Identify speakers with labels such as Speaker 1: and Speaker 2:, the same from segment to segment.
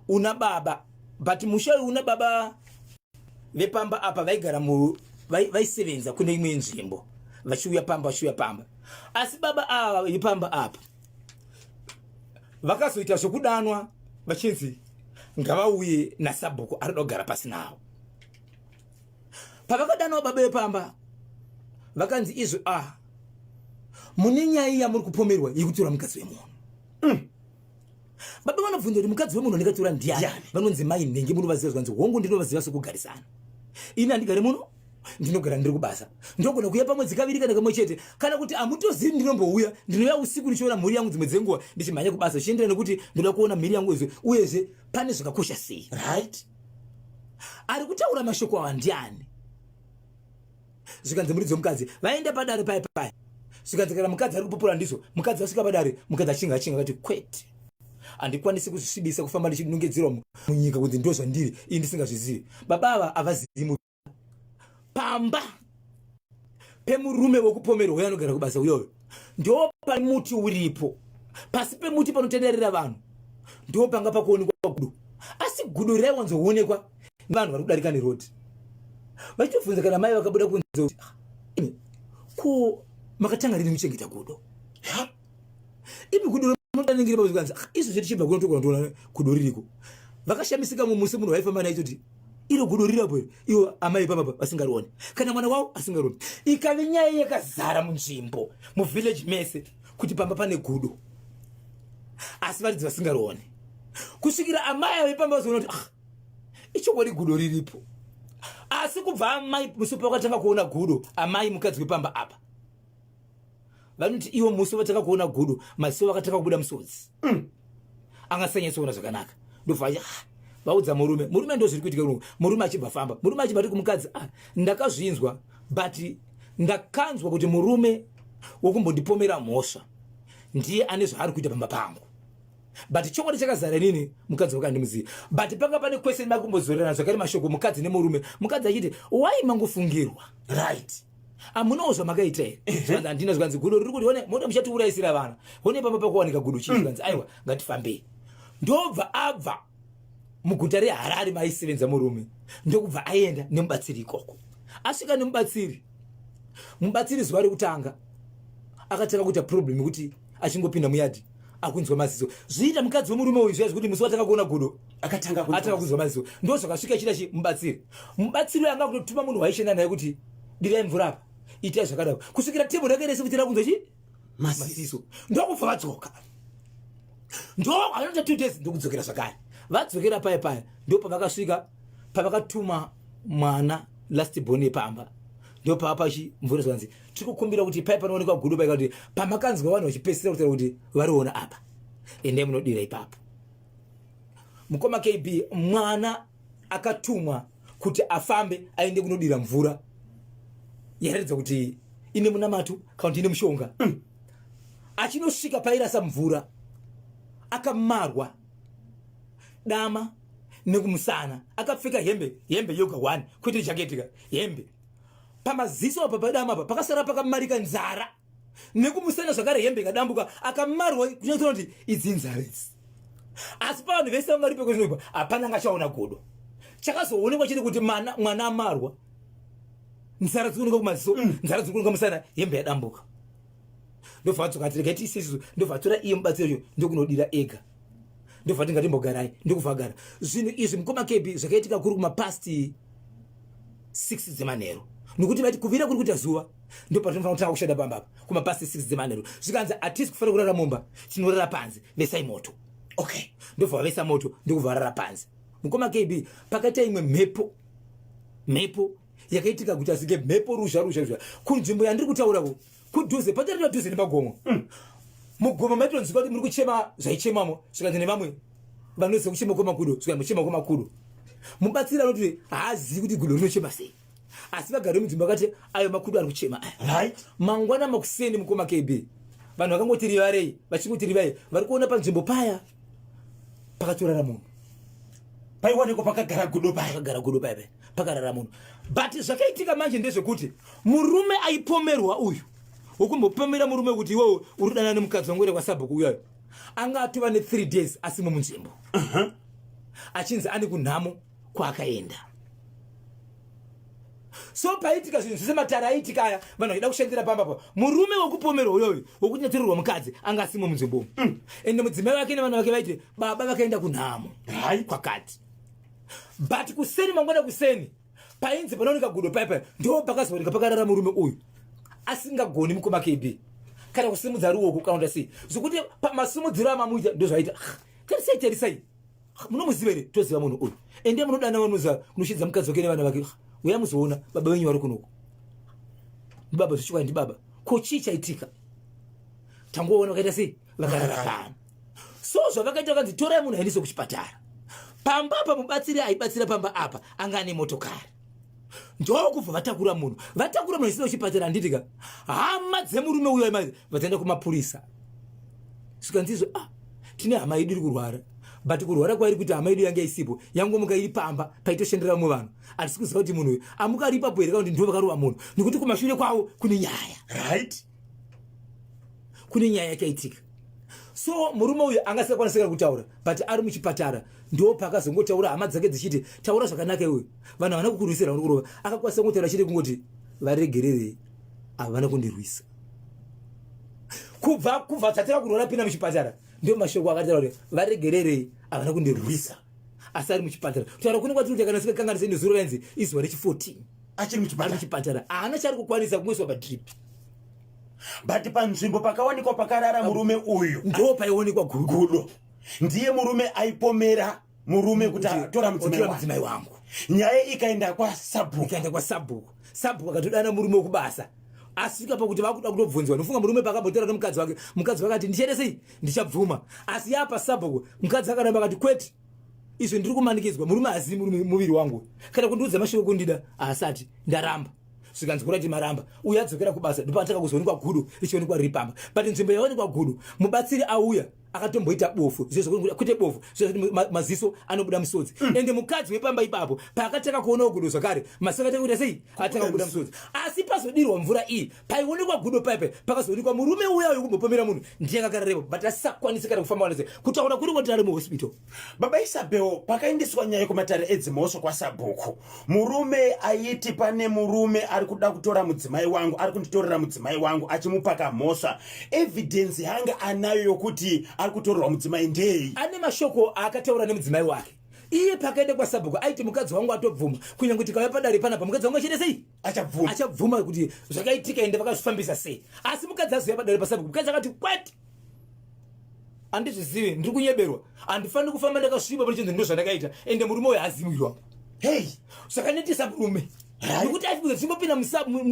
Speaker 1: una baba but musha una baba vepamba apa vaigara vaisevenza kune imwe nzvimbo vachiuya pamba asi baba ava ipamba apa vakazoita zvokudanwa vachinzi ngavauye nasabhuku ari kugara pasi nawo. Pavakadanwa baba vepamba vakanzi izvo mune nyaya yamuri kupomerwa yekutora mukadzi wemunhu. Baba vanobvunza kuti mukadzi wemunhu ndikatora ndiani? Vanonzi mai nhengi munovaziva zvanzi hongu ndinovaziva sokugarisana. Ini handigari muno ndinogara ndiri kubasa. Ndogona kuuya pamwedzi kaviri kana kamwe chete kana kuti amutozivi ndinombouya ndinouya usiku ndichiona mhuri yangu dzimwe dzenguva ndichimhanya kubasa zvichienderana nekuti ndoda kuona mhuri yangu izvo uyezve pane zvakakosha sei. Right? Ari kutaura mashoko awa ndiani? Zvikanzi mhuri dzomukadzi vaenda padare pai. Zvikanzi kana mukadzi ari kupupura ndizvo mukadzi asvika padare mukadzi achinga akati kwete. Handikwanisi kuzvisvibisa kufamba ndichinongedzerwa munyika kuti ndozvandiri ini ndisingazvizivi. Baba ava avazivi pamba pemurume wokupomerwa uyo anogara kubasa uyoyo ndo pane muti uripo pasi pemuti panotenderera vanhu ndo panga pakuonekwa gudo. Asi gudo raiwanzoonekwa nevanhu vari kudarika nerodi. Vachitobvunza kana mai vakabuda kunze kuti ko makatanga rini muchengeta gudo? Ipi gudo rinodaningira pazvikanzi izvo zvetichibva kunotogona toona gudo ririko. Vakashamisika mumusi munhu vaifamba naye kuti iro gudo rirapo iwo amai pamba vasingarione kana mwana wavo asingarione. Ikave nyaya yakazara munzvimbo muvillage mese kuti pamba pane gudo asi varidzi vasingarione kusvikira amai avepamba vazoona kuti ichokwadi gudo riripo. Asi kubva amai musi pakatanga kuona gudo amai mukadzi wepamba apa vanoti iwo musi vatanga kuona gudo masiwo vakatanga kubuda musodzi angasanyatsoona zvakanaka ndobva vaudza murume ndo zviri kuitika kuno. Murume achibva famba murume achibva kumukadzi ndakazvinzwa but ndakanzwa kuti murume wokumbondipomera mhosva ndiye ane zvaari kuita pamba pangu but chokwadi chakazara nini mukadzi wakandimuziva but panga pane question mark kumbozorerana zvakari mashoko mukadzi nemurume. Mukadzi achiti wai mangofungirwa right amunawo zvamakaita here handina zvikanzi gudo riri kuti one moda muchatiurayisira vana one pamba pakuwanika gudo chii zvikanzi aiwa ngatifambei. Ndobva abva muguta reHarare maisevenza murume ndokubva aenda nemubatsiri ikoko. Asvika nemubatsiri zuva rekutanga akatanga kuita problem yekuti achingopinda muyadhi akunzwa maziso zviita mukadzi wemurume uyu zviya zvekuti musi watanga kuona gudo atanga kunzwa maziso ndo zvakasvika chida mubatsiri anga kutotuma munhu waishenda naye kuti dirai mvura apa itai zvakadaro kusvikira tebho rake rese kuti rakunzwa maziso ndokubva vatsoka ndo anota 2 days ndokudzokera zvakare. Vadzokera paya ndo pavakasvika pavakatuma mwana last born pamba ndo papachi mvura zvanzi tikukumbira kuti pai panoonekwa gudo pai kuti pamakanzwa vanhu vachipesera kuti variona apa ende munodira ipapo. Mukoma KB mwana akatumwa kuti afambe aende kunodira mvura yaratidza kuti ine munamatu kana kuti ine mushonga. Achinosvika pairasa mvura akamarwa dama nekumusana akapfeka hembe yoga 1 kuti jaketika hembe pamaziso apa padama apa pakasara pakamarika nzara nekumusana zvakare hembe kadambuka akamarwa kunyatsoona kuti idzinzara idzi. Asi pavanhu vese vanga ripe kwezvinopa hapana ngachaona gudo chakazoonekwa chiri kuti mwana amarwa nzara dzikuoneka kumaziso nzara dzikuoneka musana hembe yadambuka. Ndobva vatsoka rega isisu ndobva tora iye mubatsiri ndokunodira ega ndobva tingatimbogarayi ndokubva agara. Zvinhu izvi mukoma KB zvakaitika kuri kumapast 6 dzemanheru nokuti vati kuvira kuri kuita zuva ndopatinofanira kutanga kushanda pamba apa kumapast 6 dzemanheru zvikanzi hatisi kufanira kurara mumba tinorara panze vesai moto. Okay, ndobva vavesa moto ndokubva varara panze. Mukoma KB pakaita imwe mhepo yakaitika kuti asike mhepo ruzha kunzvimbo yandiri kutaurako kudhuze patari padhuze nemagomo mugomo maitonzwa kuti muri kuchema zvaichemamo zvikanzi nevamwe vanoziva kuchema kwemakudo zvikanzi muchema kwemakudo. Mubatsiri anoti haazivi kuti gudo rinochema sei asi vagari mudzimba vakati ayo makudo ari kuchema right. Mangwana makuseni mukoma KB vanhu vakangoti rivarei vachingoti rivai vari kuona panzvimbo paya pakatorara munhu paiwaneko pakagara gudo paya pakarara munhu. But zvakaitika manje ndezvekuti murume aipomerwa uyu wokumbopomera murume kuti iwewe uri kudanana nemukadzi wangu kwasabhuku uyayo anga atova ne 3 days asimo munzvimbo. achinzi ane kunhamo kwaakaenda. So paitika zvinhu zvese matara aitika aya, vanhu vaida kushandira pamba murume wekupomerwa uyoyo wokunyatsirirwa mukadzi anga asimo munzvimbo. Ende mudzimai wake nevanhu vake vaiti baba vakaenda kunhamo kwakati. But kuseni mangwana kuseni painzi panooneka gudo paipa ndo pakazooneka pakarara murume uyu asingagoni mukoma KB kana kusimudza ruoko kaunda sei zvokuti pamasimudziro amamuita ndozvaita tarisai munomuziva here toziva munhu uyu ende munodana vanuza kunoshidza mukadzi wake nevana vake uya muzoona baba venyu vari kunoko ndibaba zvichikwa ndibaba ko chii chaitika tangoona vakaita sei vakarara pano. So zvavakaita vakanzi torai munhu aendese kuchipatara. Pamba apa mubatsiri aibatsira pamba apa anga ane motokari ndokubva vatakura munhu isina kuchipatara. Handitika hama dzemurume uyo aimazi vataenda kumapurisa sikanzizvo tine hama yedu iri kurwara but kurwara kwairi kuti hama yedu yange isipo yangomuka iri pamba paitoshandira mu vanhu hatisi kuziva kuti munhu uyu amuka ari ipapo here kana kuti ndo vakaruva munhu nekuti kumashure kwavo kune nyaya right, kune nyaya yakaitika. So murume uyu angasakwanisika kutaura but ari muchipatara ndo pakazongotaura hama dzake dzichiti taura zvakanaka iwe vanhu havana kukurwisira vari kurova akakwanisa kungotaura chiri kungoti varegererei havana kundirwisa. Kubva tatira kurwara pina muchipatara ndio mashoko akataura kuti varegererei havana kundirwisa asi ari muchipatara. Kutaura kune kwatiri takanasika kanganisa nezuro rainzi izuva rechi14 achiri muchipatara haana chari kukwanisa kumwiswa padrip.
Speaker 2: But panzvimbo pakawanikwa pakarara murume uyu
Speaker 1: ndo paionekwa gudo.
Speaker 2: Ndiye murume aipomera murume kuti tora mudzimai
Speaker 1: wangu.
Speaker 2: Nyaya ikaenda kwa sabhuku akatodana murume wekubasa asvika pakuti vakuda kutobvunzwa nofunga murume pakabhotera nomukadzi wake. Mukadzi wakati ndichaende sei ndichabvuma asi yapa sabhuku mukadzi akaramba akati kwete izvo ndiri kumanikidzwa murume hazivi muviri wangu kana kundiudza mashoko kundida asati ndaramba svikanzi kurati maramba uya adzokera kubasa ndopataka kuzoonekwa gudo ichionekwa riri pamba. But nzvimbo yaonekwa gudo mubatsiri auya akatomboita bofu kwete bofu zvokuti maziso anobuda musodzi. Ende mukadzi wepamba ipapo paakataka kuonawo gudo zvakare masaka ataka kuita sei ataka kubuda musodzi. Asi pazodirwa mvura iyi paionekwa gudo paipe pakazoonekwa murume uya wekumbopomera munhu ndiye akagararepo but asisakwanisi kana kufamba wanese kutaura kuri kuti ari muhospital. Baba Isabel pakaendeswa nyaya kumatare edzimhosva kwasabhuku murume aiti pane murume ari kuda kutora mudzimai wangu ari kunditorera mudzimai wangu achimupaka mhosva evidence yanga anayo yokuti ari kutorerwa mudzimai ndei
Speaker 1: ane mashoko akataura nemudzimai wake. Iye pakaenda kwasabhuku aiti mukadzi wangu atobvuma kunyange kuti kauya padare panapa mukadzi wangu achiita sei achabvuma kuti zvakaitika ende vakazvifambisa sei. Asi mukadzi azoya padare pasabhuku mukadzi akati kwete handizvizivi ndiri kunyeberwa handifaniri kufamba ndakasviba pane chinhu ndo zvandakaita ende murume uyo haazivi wangu.
Speaker 2: Hey,
Speaker 1: zvakanetesa murume nekuti achibuza zvimbopinda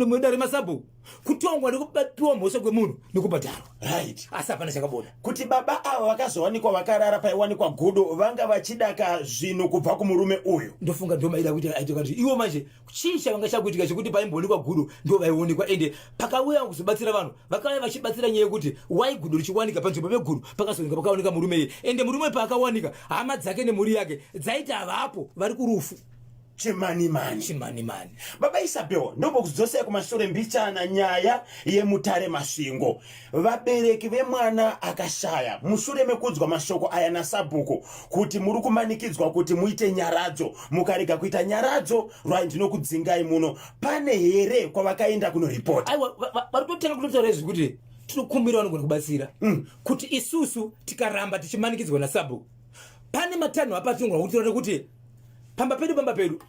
Speaker 1: mudare masabhuku kutongwa nekupiwa mhosva kwemunhu nekubhadharwa
Speaker 2: right.
Speaker 1: Asi hapana chakabuda
Speaker 2: kuti baba ava vakazowanikwa vakarara paiwanikwa gudo vanga vachidaka zvinhu kubva kumurume uyu.
Speaker 1: Ndofunga ndomaida kuti aita kuti iwo manje chii chavanga chakuitika chekuti paimboonekwa gudo ndo vaionekwa ende pakauya kuzobatsira vanhu vakauya vachibatsira nyaya yekuti wai gudo richiwanika panzvimbo pegudo pakazooneka pakaoneka murume iye ende murume paakawanika hama dzake nemhuri yake dzaiti havapo vari kurufu
Speaker 2: chimanimani. Baba Isabel ndombokuzosea kumashure mbichana nyaya yemutare masvingo vabereki vemwana akashaya mushure mekudzwa mashoko aya nasabhuku kuti muri kumanikidzwa kuti muite nyaradzo mukarega kuita nyaradzo rwai ndinokudzingai muno pane here kwavakaenda kunoripota.
Speaker 1: Aiwa vari kutotanga kutotaura izvi kuti tinokumbira vanogona kubatsira kuti isusu tikaramba tichimanikidzwa nasabhuku pane matanho apatingwa kuti kuti pamba pedu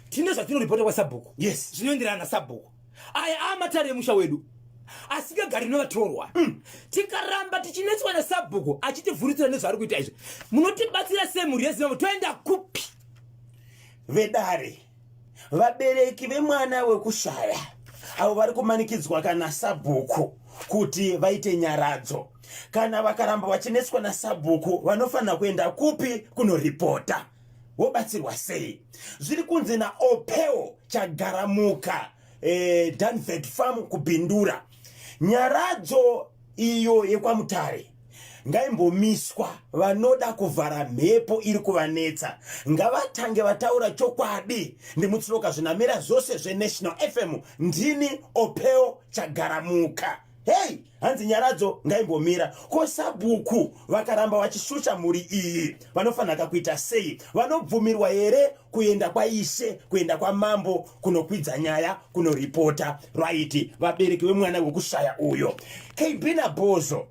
Speaker 1: tine zvatinoripota kwasabhuku
Speaker 2: yes
Speaker 1: zvinoenderana nasabhuku aya amatare emusha wedu asingagari nevatorwa. Tikaramba tichinetswa nasabhuku achitivhuritsira nezvaari kuita izvi munotibatsira semhuri yezimbabwe toenda kupi?
Speaker 2: Vedare vabereki vemwana wekushaya avo vari kumanikidzwa kana sabhuku kuti vaite nyaradzo kana vakaramba vachinetswa nasabhuku vanofanira kuenda kupi kunoripota wobatsirwa sei? Zviri kunzi naopeo chagaramuka Danford Farm kubhindura nyaradzo iyo yekwamutare ngaimbomiswa vanoda kuvhara mhepo iri kuvanetsa ngavatange vataura chokwadi ndimutsiroka zvinamera zvose zveNational FM ndini opeo chagaramuka
Speaker 3: Hey, hanzi nyaradzo ngaimbomira. Ko sabhuku vakaramba vachishusha muri iyi. Vanofanaka kuita sei? Vanobvumirwa here kuenda kwa ishe, kuenda kwa mambo, kunokwidza nyaya, kunoripota. Right, vabereki vemwana wekushaya uyo. KB na Bhozo.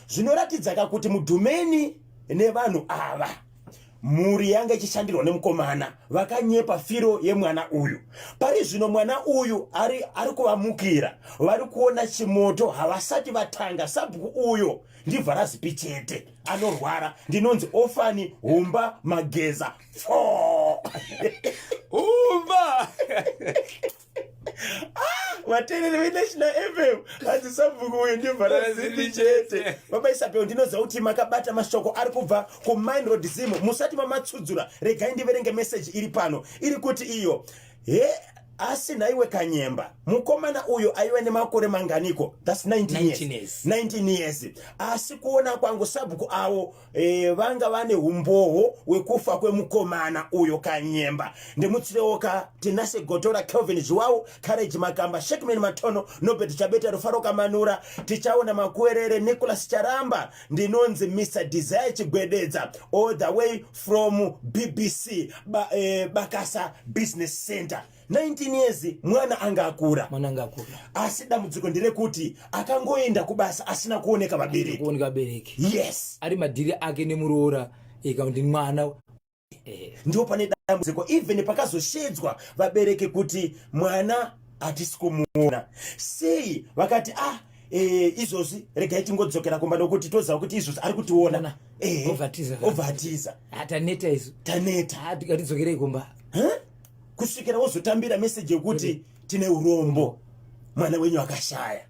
Speaker 3: Zvinoratidza kuti mudhumeni nevanhu ava. Muri yanga ichishandirwa nemukomana vakanyepa firo yemwana uyu. Pari zvino mwana uyu ari kuvamukira, vari kuona chimoto, havasati vatanga. Sabhuku uyo ndivharazipi chete anorwara, ndinonzi ofani humba mageza
Speaker 2: humba
Speaker 3: vateereri veNational FM hanzi sabhuku uyu ndivharazipi chete. Vabaisapeo ndinoziva kuti makabata mashoko ari kubva kuMain Road Zimu. Musati mamatsudzura, regai ndiverenge message iri pano iri kuti iyo asi naiwe Kanyemba, mukomana uyo aiwe nemakore manganiko? That's 19 years. Asi kuona kwangu sabhuku avo vanga vane humboho wekufa kwemukomana uyo Kanyemba. Ndimutseoka Tinase Gotora, Kelvin Zhuwau, Courage Makamba, Shekman Matono, Nobet Chabeta, Rufaro Kamanura, tichaona Makuerere, Nicholas Charamba, ndinonzi Mr. Desire Chigwedeza, all the way from BBC Bakasa Business Center. 19 years mwana angakura. Asi dambudziko nderekuti akangoenda kubasa asina kuoneka vabereki. Yes.
Speaker 2: Ari madhiri ake nemuroora ekaunti mwana.
Speaker 3: Ndipo pane dambudziko even pakazoshedzwa vabereki kuti mwana atisi kumuona. Sei vakati izvozvi regai tingodzokera kumba nokuti toziva kuti izvozvi ari kutiona. Ovhatiza.
Speaker 2: Taneta izvo.
Speaker 3: Taneta.
Speaker 2: Tikatidzokerei kumba.
Speaker 3: Kusvikira wozotambira message yekuti tine urombo, mwana wenyu akashaya.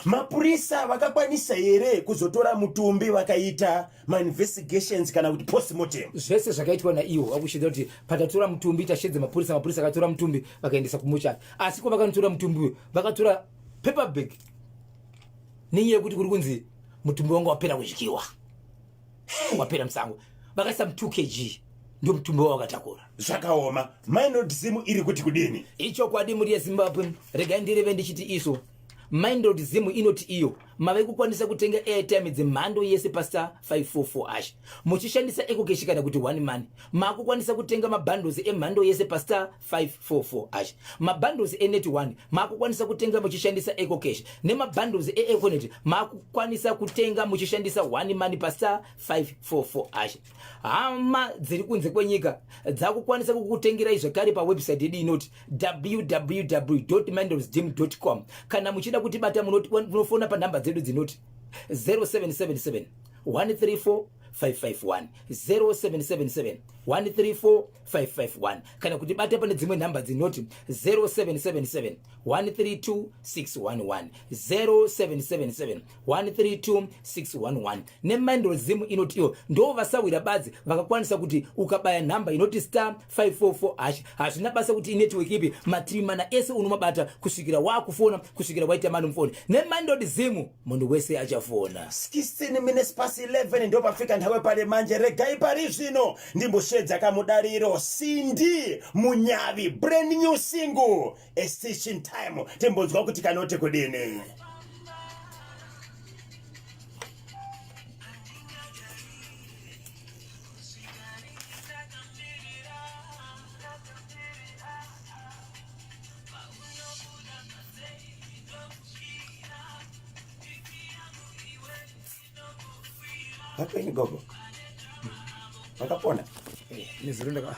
Speaker 3: Mapurisa vakakwanisa here kuzotora mutumbi vakaita investigations kana kuti postmortem?
Speaker 2: Zvese zvakaitwa naiwo akushidza kuti patatora mutumbi tashedze mapurisa akatora mutumbi vakaendesa kumuchari. Asi ko vakanotora mutumbi uyo vakatora paper bag nenyaya yekuti kuri kunzi mutumbi wangu wapera kudyiwa, wapera musango, vakaisa 2 kg ndio mutumbi wao wakatakura.
Speaker 3: Zvakaoma. Main Road Zimu iri kuti kudini?
Speaker 2: Icho kwadi muri yeZimbabwe regai ndireve ndichiti iso. Main Road Zimu inoti iyo mave kukwanisa kutenga airtime dzemhando yese pasta 544#. Muchishandisa EcoCash kana kuti one money, makukwanisa kutenga mabundles emhando yese pasta 544#. Mabundles eNet 1 makukwanisa kutenga muchishandisa EcoCash, nemabundles eEconet makukwanisa kutenga muchishandisa one money pasta 544#. Hama dziri kunze kwenyika dzakukwanisa kukutengera izvekare pa website yedu inoti www.mindrosdim.com. kana muchida kuti bata munofona pa namba dzedu dzinoti 0777 134 551 0777 134 551 kana kuti bata pane dzimwe namba dzinoti 0777 132 611 0777 132 611. neMain Zimu inoti iyo ndo vasawira badzi vakakwanisa kuti ukabaya namba inoti *544# hazvina basa kuti inetwork ipi matrimana ese unomabata kusvikira wakufona kusvikira waita mano mfoni. neMain Zimu munhu wese achafona.
Speaker 3: 16 minutes past 11 ndo pafika nthawe pale manje. Regai pari zvino ndimboshedza kamudariro Sindi Munyavi, brand new single A Station Time. Timbonzwa kuti kanote kudini. Hapo ni gogo. Wakapona?
Speaker 2: Nizirunda ka.